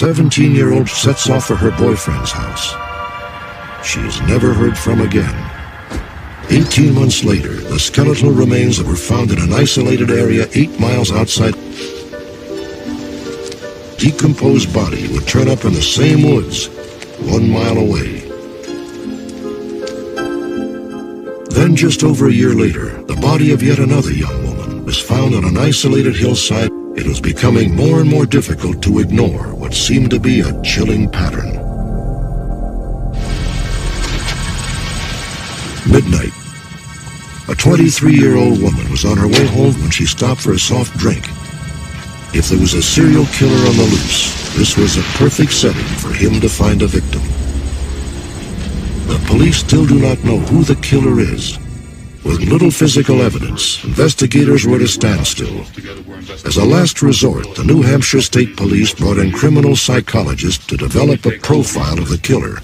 17-year-old sets off for her boyfriend's house. She is never heard from again. 18 months later, the skeletal remains that were found in an isolated area 8 miles outside. Decomposed body would turn up in the same woods 1 mile away. Then just over a year later, the body of yet another young woman was found on an isolated hillside. It was becoming more and more difficult to ignore what seemed to be a chilling pattern. Midnight. A 23-year-old woman was on her way home when she stopped for a soft drink. If there was a serial killer on the loose, this was a perfect setting for him to find a victim. The police still do not know who the killer is. With little physical evidence, investigators were at a standstill. As a last resort, the New Hampshire State Police brought in criminal psychologists to develop a profile of the killer.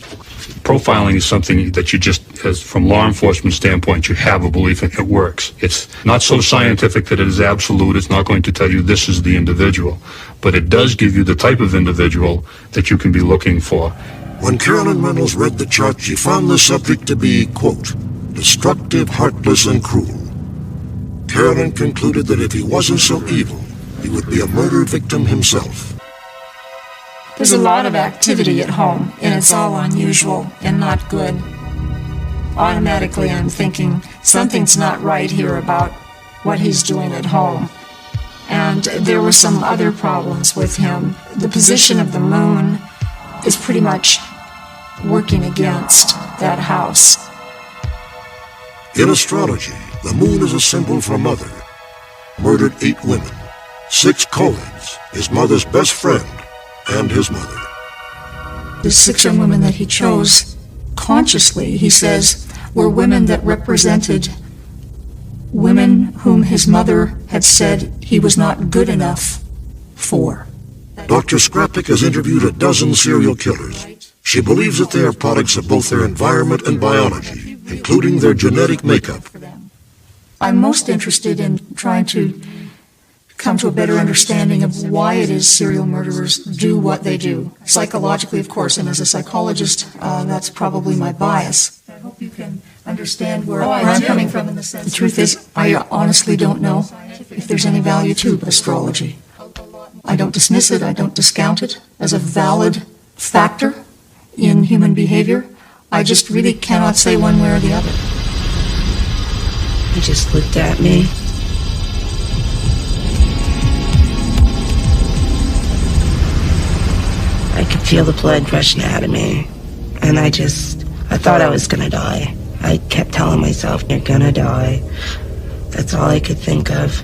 Profiling is something that you just, as from law enforcement standpoint, you have a belief in it works. It's not so scientific that it is absolute. It's not going to tell you this is the individual, but it does give you the type of individual that you can be looking for. When Carolyn Reynolds read the chart, she found the subject to be, quote, destructive, heartless, and cruel. Carolyn concluded that if he wasn't so evil, he would be a murder victim himself. There's a lot of activity at home, and it's all unusual and not good. Automatically, I'm thinking something's not right here about what he's doing at home. And there were some other problems with him. The position of the moon is pretty much working against that house. In astrology, the moon is a symbol for mother. Murdered 8 women, 6 Cohens, his mother's best friend, and his mother. The 6 young women that he chose consciously, he says, were women that represented women whom his mother had said he was not good enough for. Dr. Scrappick has interviewed a dozen serial killers. She believes that they are products of both their environment and biology, including their genetic makeup. I'm most interested in trying to come to a better understanding of why it is serial murderers do what they do. Psychologically, of course, and as a psychologist, that's probably my bias. I hope you can understand where I'm coming from in the sense. The truth is, I honestly don't know if there's any value to astrology. I don't dismiss it, I don't discount it as a valid factor in human behavior. I just really cannot say one way or the other. He just looked at me. I could feel the blood rushing out of me, and I thought I was gonna die. I kept telling myself, you're gonna die. That's all I could think of.